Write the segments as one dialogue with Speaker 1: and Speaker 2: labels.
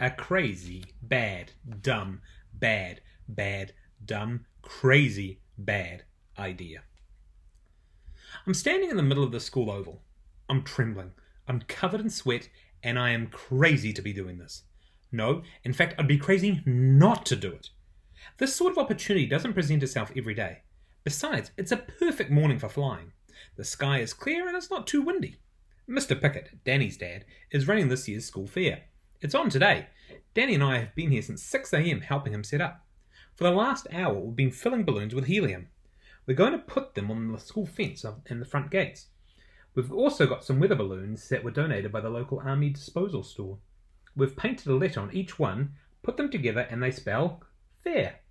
Speaker 1: A crazy, bad, dumb, dumb, crazy, bad idea. I'm standing in the middle of the school oval. I'm trembling. I'm covered in sweat, and I am crazy to be doing this. No, in fact, I'd be crazy not to do it. This sort of opportunity doesn't present itself every day. Besides, it's a perfect morning for flying. The sky is clear and it's not too windy. Mr. Pickett, Danny's dad, is running this year's school fair. It's on today. Danny and I have been here since 6 a.m. helping him set up. For the last hour, we've been filling balloons with helium. We're going to put them on the school fence in the front gates. We've also got some weather balloons that were donated by the local army disposal store. We've painted a letter on each one, put them together, and they spell fair.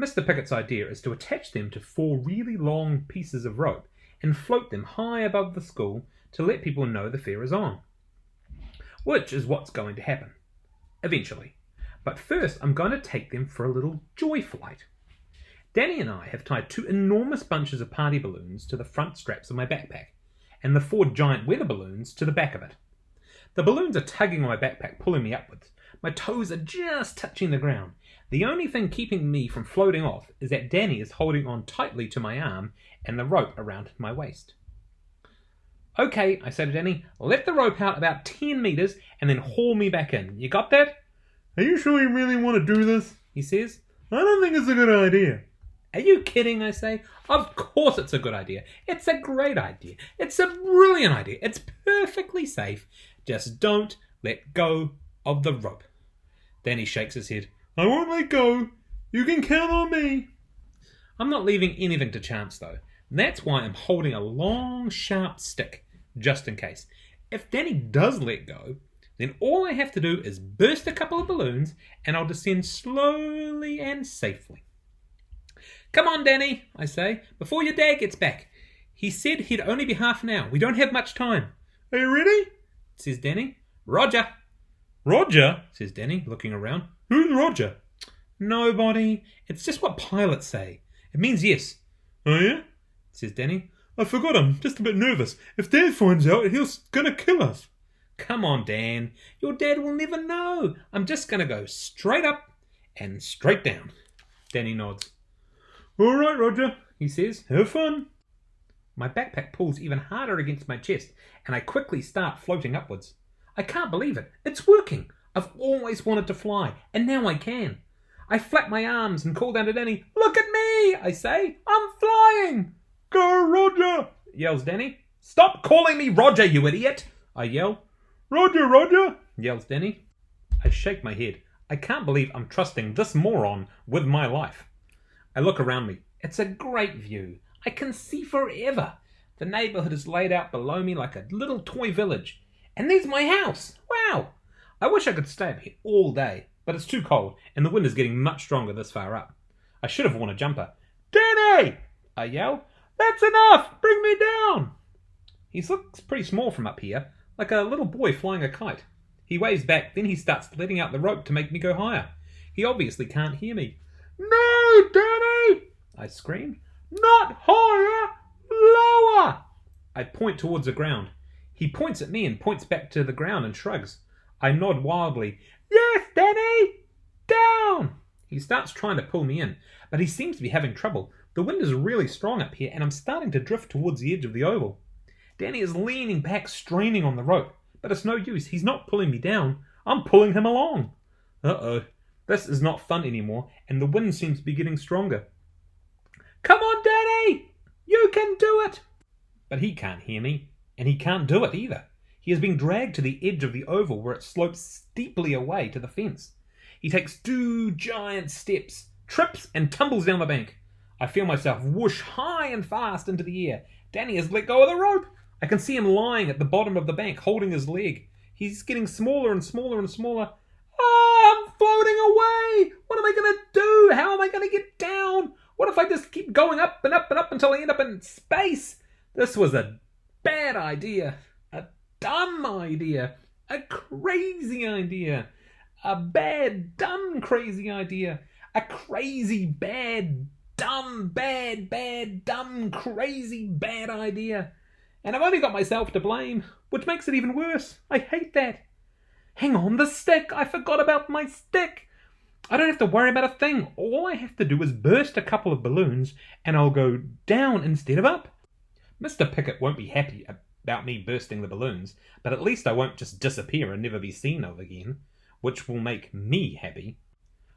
Speaker 1: Mr. Pickett's idea is to attach them to 4 really long pieces of rope and float them high above the school to let people know the fair is on. Which is what's going to happen. Eventually. But first I'm going to take them for a little joy flight. Danny and I have tied 2 enormous bunches of party balloons to the front straps of my backpack, and the 4 giant weather balloons to the back of it. The balloons are tugging on my backpack, pulling me upwards. My toes are just touching the ground. The only thing keeping me from floating off is that Danny is holding on tightly to my arm and the rope around my waist. Okay, I say to Danny, let the rope out about 10 metres and then haul me back in. You got that?
Speaker 2: Are you sure you really want to do this?
Speaker 1: He says.
Speaker 2: I don't think it's a good idea.
Speaker 1: Are you kidding? I say. Of course it's a good idea. It's a great idea. It's a brilliant idea. It's perfectly safe. Just don't let go of the rope. Danny shakes his head.
Speaker 2: I won't let go. You can count on me.
Speaker 1: I'm not leaving anything to chance, though. That's why I'm holding a long, sharp stick, just in case. If Danny does let go, then all I have to do is burst a couple of balloons and I'll descend slowly and safely. Come on, Danny, I say, before your dad gets back. He said he'd only be half an hour. We don't have much time.
Speaker 2: Are you ready?
Speaker 1: Says Danny. Roger.
Speaker 2: Roger,
Speaker 1: says Danny, looking around.
Speaker 2: Who's Roger?
Speaker 1: Nobody. It's just what pilots say. It means yes.
Speaker 2: Oh yeah?
Speaker 1: Says Danny.
Speaker 2: I forgot, I'm just a bit nervous. If Dad finds out, he's gonna kill us.
Speaker 1: Come on, Dan. Your dad will never know. I'm just gonna go straight up and straight down. Danny nods.
Speaker 2: All right, Roger,
Speaker 1: he says.
Speaker 2: Have fun.
Speaker 1: My backpack pulls even harder against my chest, and I quickly start floating upwards. I can't believe it. It's working. I've always wanted to fly, and now I can. I flap my arms and call down to Danny. Look at me, I say. I'm flying.
Speaker 2: Go, Roger,
Speaker 1: yells Danny. Stop calling me Roger, you idiot, I yell.
Speaker 2: Roger, Roger,
Speaker 1: yells Danny. I shake my head. I can't believe I'm trusting this moron with my life. I look around me. It's a great view. I can see forever. The neighbourhood is laid out below me like a little toy village. And there's my house. Wow. I wish I could stay up here all day, but it's too cold and the wind is getting much stronger this far up. I should have worn a jumper. Danny, I yell. That's enough. Bring me down. He looks pretty small from up here, like a little boy flying a kite. He waves back, then he starts letting out the rope to make me go higher. He obviously can't hear me. No, Danny, I scream. Not higher, lower. I point towards the ground. He points at me and points back to the ground and shrugs. I nod wildly. Yes, Danny! Down! He starts trying to pull me in, but he seems to be having trouble. The wind is really strong up here and I'm starting to drift towards the edge of the oval. Danny is leaning back, straining on the rope, but it's no use. He's not pulling me down. I'm pulling him along. Uh-oh. This is not fun anymore, and the wind seems to be getting stronger. Come on, Danny! You can do it! But he can't hear me, and he can't do it either. He is being dragged to the edge of the oval where it slopes steeply away to the fence. He takes 2 giant steps, trips, and tumbles down the bank. I feel myself whoosh high and fast into the air. Danny has let go of the rope. I can see him lying at the bottom of the bank, holding his leg. He's getting smaller and smaller and smaller. I'm floating away! What am I going to do? How am I going to get down? What if I just keep going up and up and up until I end up in space? This was a bad idea. A dumb idea. A crazy idea. A bad, dumb, crazy idea. A crazy, bad, dumb, crazy, bad idea. And I've only got myself to blame, which makes it even worse. I hate that. Hang on, the stick! I forgot about my stick! I don't have to worry about a thing. All I have to do is burst a couple of balloons and I'll go down instead of up. Mr. Pickett won't be happy about me bursting the balloons, but at least I won't just disappear and never be seen of again, which will make me happy.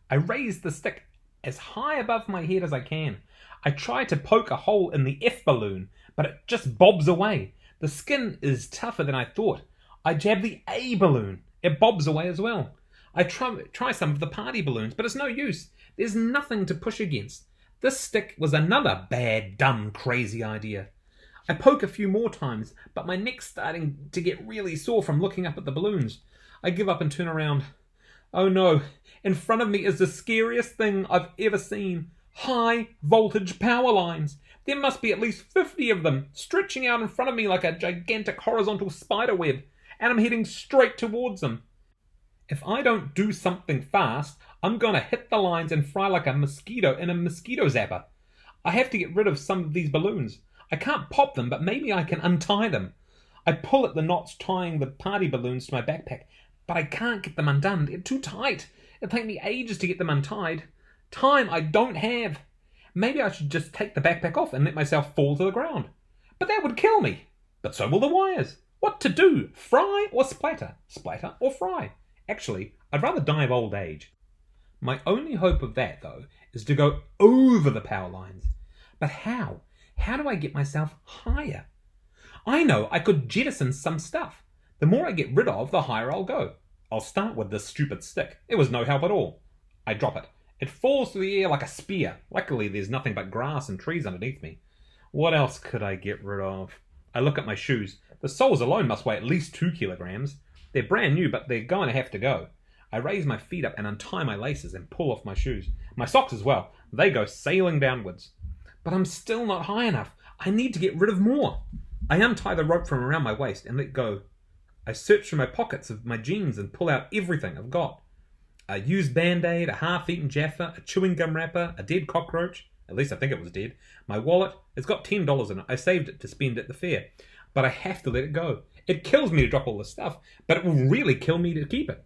Speaker 1: I raise the stick as high above my head as I can. I try to poke a hole in the F balloon, but it just bobs away. The skin is tougher than I thought. I jab the A balloon. It bobs away as well. I try some of the party balloons, but it's no use. There's nothing to push against. This stick was another bad, dumb, crazy idea. I poke a few more times, but my neck's starting to get really sore from looking up at the balloons. I give up and turn around. Oh no, in front of me is the scariest thing I've ever seen. High voltage power lines. There must be at least 50 of them, stretching out in front of me like a gigantic horizontal spider web, and I'm heading straight towards them. If I don't do something fast, I'm gonna hit the lines and fry like a mosquito in a mosquito zapper. I have to get rid of some of these balloons. I can't pop them, but maybe I can untie them. I pull at the knots tying the party balloons to my backpack, but I can't get them undone. They're too tight. It'll take me ages to get them untied. Time I don't have. Maybe I should just take the backpack off and let myself fall to the ground. But that would kill me. But so will the wires. What to do? Fry or splatter? Splatter or fry? Actually, I'd rather die of old age. My only hope of that, though, is to go over the power lines. But how? How do I get myself higher? I know I could jettison some stuff. The more I get rid of, the higher I'll go. I'll start with this stupid stick. It was no help at all. I drop it. It falls through the air like a spear. Luckily, there's nothing but grass and trees underneath me. What else could I get rid of? I look at my shoes. The soles alone must weigh at least 2 kilograms. They're brand new, but they're going to have to go. I raise my feet up and untie my laces and pull off my shoes. My socks as well. They go sailing downwards. But I'm still not high enough. I need to get rid of more. I untie the rope from around my waist and let go. I search through my pockets of my jeans and pull out everything I've got. A used Band-Aid, a half-eaten Jaffa, a chewing gum wrapper, a dead cockroach. At least I think it was dead. My wallet, it's got $10 in it. I saved it to spend at the fair. But I have to let it go. It kills me to drop all this stuff, but it will really kill me to keep it.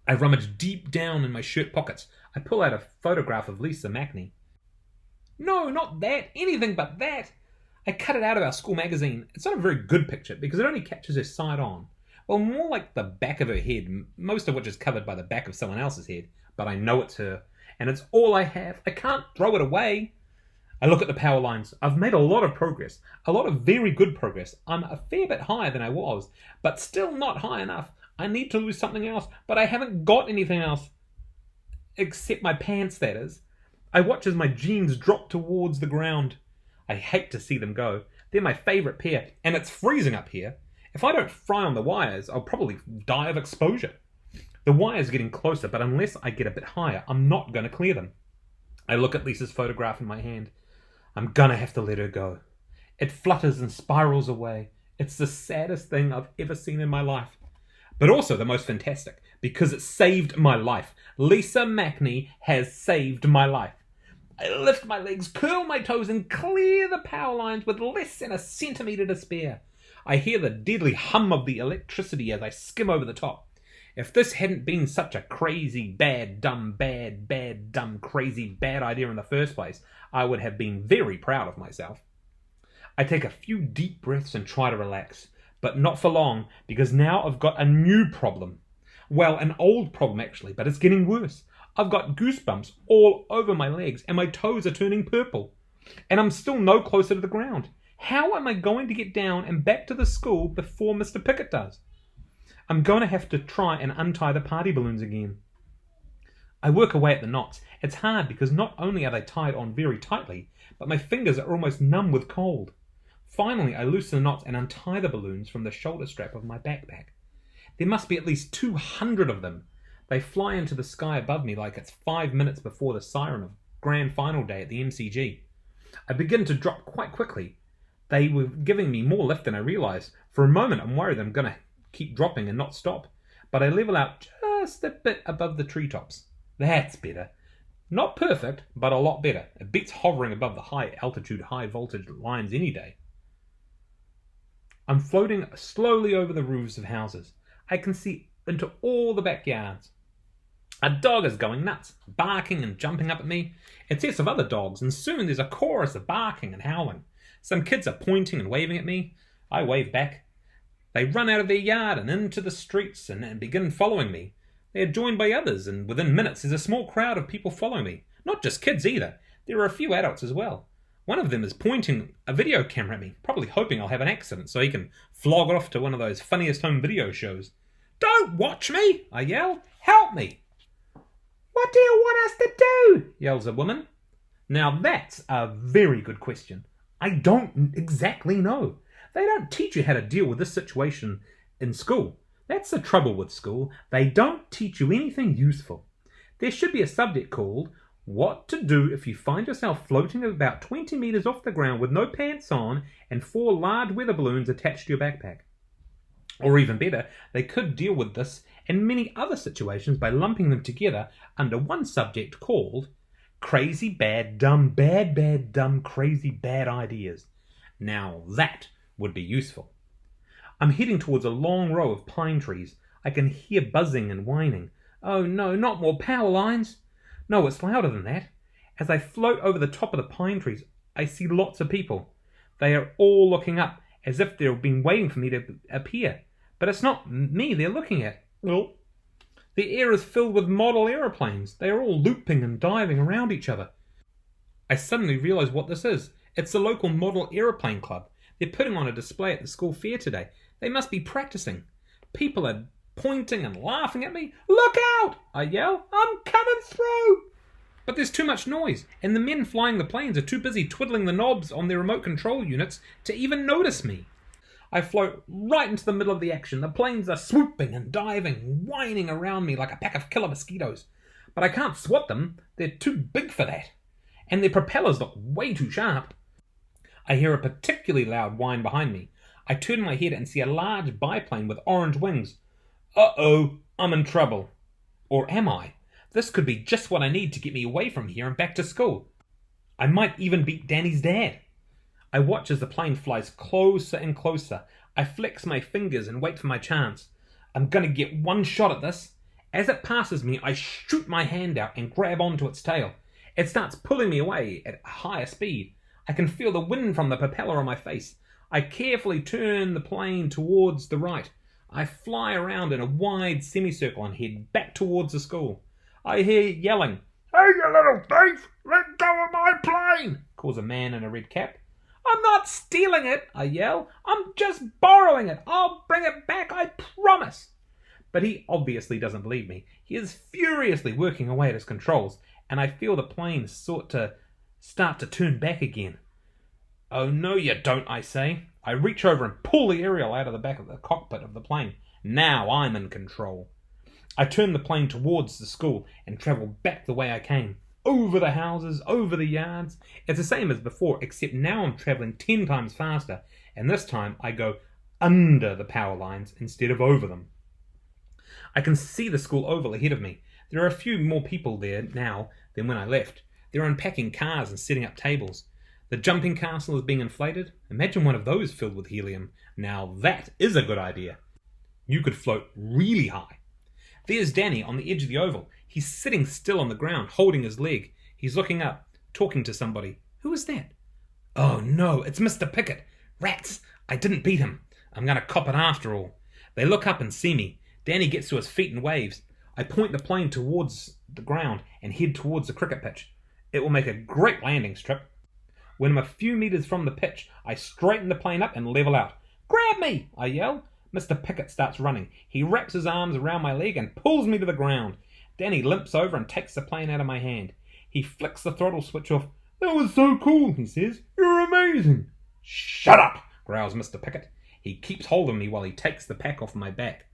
Speaker 1: I rummage deep down in my shirt pockets. I pull out a photograph of Lisa Macney. No, not that. Anything but that. I cut it out of our school magazine. It's not a very good picture because it only captures her side on. Well, more like the back of her head, most of which is covered by the back of someone else's head. But I know it's her, and it's all I have. I can't throw it away. I look at the power lines. I've made a lot of progress, a lot of very good progress. I'm a fair bit higher than I was, but still not high enough. I need to lose something else, but I haven't got anything else. Except my pants, that is. I watch as my jeans drop towards the ground. I hate to see them go. They're my favourite pair, and it's freezing up here. If I don't fry on the wires, I'll probably die of exposure. The wire's getting closer, but unless I get a bit higher, I'm not going to clear them. I look at Lisa's photograph in my hand. I'm going to have to let her go. It flutters and spirals away. It's the saddest thing I've ever seen in my life. But also the most fantastic, because it saved my life. Lisa Macney has saved my life. I lift my legs, curl my toes, and clear the power lines with less than a centimetre to spare. I hear the deadly hum of the electricity as I skim over the top. If this hadn't been such a crazy, bad, dumb, crazy, bad idea in the first place, I would have been very proud of myself. I take a few deep breaths and try to relax, but not for long, because now I've got a new problem. Well, an old problem actually, but it's getting worse. I've got goosebumps all over my legs, and my toes are turning purple. And I'm still no closer to the ground. How am I going to get down and back to the school before Mr. Pickett does? I'm going to have to try and untie the party balloons again. I work away at the knots. It's hard because not only are they tied on very tightly, but my fingers are almost numb with cold. Finally, I loosen the knots and untie the balloons from the shoulder strap of my backpack. There must be at least 200 of them. They fly into the sky above me like it's 5 minutes before the siren of grand final day at the MCG. I begin to drop quite quickly. They were giving me more lift than I realised. For a moment, I'm worried I'm going to keep dropping and not stop. But I level out just a bit above the treetops. That's better. Not perfect, but a lot better. It beats hovering above the high altitude, high voltage lines any day. I'm floating slowly over the roofs of houses. I can see into all the backyards. A dog is going nuts, barking and jumping up at me. It sets of other dogs, and soon there's a chorus of barking and howling. Some kids are pointing and waving at me. I wave back. They run out of their yard and into the streets and begin following me. They are joined by others, and within minutes there's a small crowd of people following me. Not just kids either. There are a few adults as well. One of them is pointing a video camera at me, probably hoping I'll have an accident so he can flog off to one of those funniest home video shows. "Don't watch me!" I yell. "Help me!" "What do you want us to do?" yells a woman. Now that's a very good question. I don't exactly know. They don't teach you how to deal with this situation in school. That's the trouble with school. They don't teach you anything useful. There should be a subject called "What to do if you find yourself floating about 20 meters off the ground with no pants on and 4 large weather balloons attached to your backpack." Or even better, they could deal with this and many other situations by lumping them together under one subject called "Crazy Bad Dumb Crazy Bad Ideas." Now that would be useful. I'm heading towards a long row of pine trees. I can hear buzzing and whining. Oh no, not more power lines. No, it's louder than that. As I float over the top of the pine trees, I see lots of people. They are all looking up, as if they've been waiting for me to appear. But it's not me they're looking at.
Speaker 2: Well,
Speaker 1: The air is filled with model aeroplanes. They are all looping and diving around each other. I suddenly realise what this is. It's the local model aeroplane club. They're putting on a display at the school fair today. They must be practicing. People are pointing and laughing at me. "Look out!" I yell. "I'm coming through!" But there's too much noise, and the men flying the planes are too busy twiddling the knobs on their remote control units to even notice me. I float right into the middle of the action. The planes are swooping and diving, whining around me like a pack of killer mosquitoes. But I can't swat them. They're too big for that. And their propellers look way too sharp. I hear a particularly loud whine behind me. I turn my head and see a large biplane with orange wings. Uh-oh, I'm in trouble. Or am I? This could be just what I need to get me away from here and back to school. I might even beat Danny's dad. I watch as the plane flies closer and closer. I flex my fingers and wait for my chance. I'm going to get one shot at this. As it passes me, I shoot my hand out and grab onto its tail. It starts pulling me away at a higher speed. I can feel the wind from the propeller on my face. I carefully turn the plane towards the right. I fly around in a wide semicircle and head back towards the school. I hear yelling, "Hey, you little thief! Let go of my plane!" calls a man in a red cap. "I'm not stealing it," I yell. "I'm just borrowing it. I'll bring it back, I promise." But he obviously doesn't believe me. He is furiously working away at his controls, and I feel the plane start to turn back again. "Oh, no you don't," I say. I reach over and pull the aerial out of the back of the cockpit of the plane. Now I'm in control. I turn the plane towards the school and travel back the way I came. Over the houses, over the yards. It's the same as before, except now I'm travelling 10 times faster, and this time I go under the power lines instead of over them. I can see the school oval ahead of me. There are a few more people there now than when I left. They're unpacking cars and setting up tables. The jumping castle is being inflated. Imagine one of those filled with helium. Now that is a good idea. You could float really high. There's Danny on the edge of the oval. He's sitting still on the ground, holding his leg. He's looking up, talking to somebody. Who is that? Oh no, it's Mr. Pickett. Rats, I didn't beat him. I'm going to cop it after all. They look up and see me. Danny gets to his feet and waves. I point the plane towards the ground and head towards the cricket pitch. It will make a great landing strip. When I'm a few meters from the pitch, I straighten the plane up and level out. "Grab me!" I yell. Mr. Pickett starts running. He wraps his arms around my leg and pulls me to the ground. Danny limps over and takes the plane out of my hand. He flicks the throttle switch off.
Speaker 2: "That was so cool," he says. "You're amazing."
Speaker 1: "Shut up," growls Mr. Pickett. He keeps hold of me while he takes the pack off my back.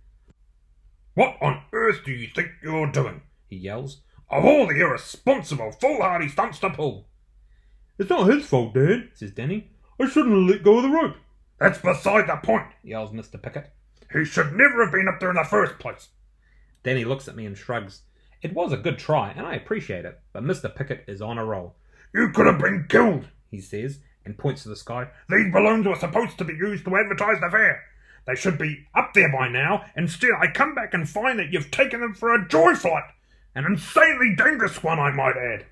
Speaker 1: "What on earth do you think you're doing?" he yells. "Of all the irresponsible, foolhardy stunts to pull."
Speaker 2: "It's not his fault, Dad," says Danny. "I shouldn't have let go of the rope."
Speaker 1: "That's beside the point," yells Mr. Pickett. "He should never have been up there in the first place." Danny looks at me and shrugs. It was a good try, and I appreciate it, but Mr. Pickett is on a roll. "You could have been killed," he says, and points to the sky. "These balloons were supposed to be used to advertise the fair.
Speaker 2: They should be up there by now. Instead, I come back and find that you've taken them for a joy flight. An insanely dangerous one, I might add.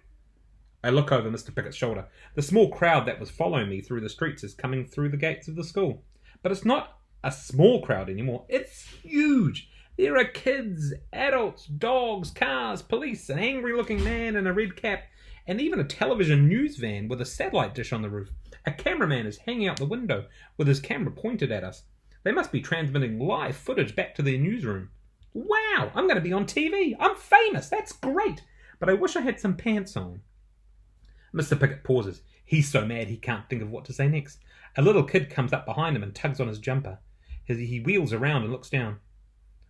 Speaker 1: I look over Mr. Pickett's shoulder. The small crowd that was following me through the streets is coming through the gates of the school. But it's not a small crowd anymore. It's huge. There are kids, adults, dogs, cars, police, an angry-looking man in a red cap, and even a television news van with a satellite dish on the roof. A cameraman is hanging out the window with his camera pointed at us. They must be transmitting live footage back to their newsroom. Wow, I'm going to be on TV. I'm famous. That's great. But I wish I had some pants on. Mr. Pickett pauses. He's so mad he can't think of what to say next. A little kid comes up behind him and tugs on his jumper. He wheels around and looks down.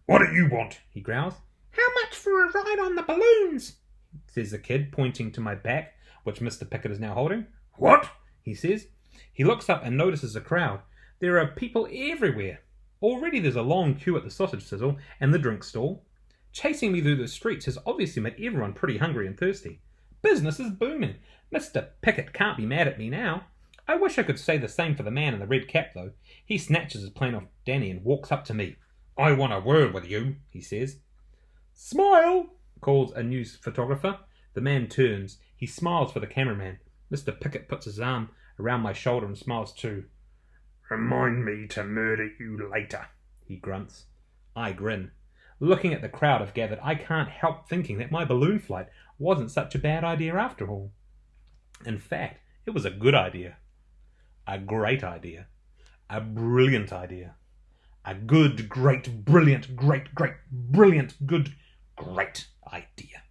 Speaker 2: What do you want?
Speaker 1: He growls. How much for a ride on the balloons? Says the kid, pointing to my back, which Mr. Pickett is now holding.
Speaker 2: What?
Speaker 1: He says. He looks up and notices a crowd. There are people everywhere. Already there's a long queue at the sausage sizzle and the drink stall. Chasing me through the streets has obviously made everyone pretty hungry and thirsty. Business is booming. Mr. Pickett can't be mad at me now. I wish I could say the same for the man in the red cap, though. He snatches his plane off Danny and walks up to me. I want a word with you, he says. Smile, calls a news photographer. The man turns. He smiles for the cameraman. Mr. Pickett puts his arm around my shoulder and smiles too.
Speaker 2: Remind me to murder you later,
Speaker 1: he grunts. I grin. Looking at the crowd I've gathered, I can't help thinking that my balloon flight wasn't such a bad idea after all. In fact, it was a good idea. A great idea. A brilliant idea. A good, great, brilliant, great, brilliant, good, great idea.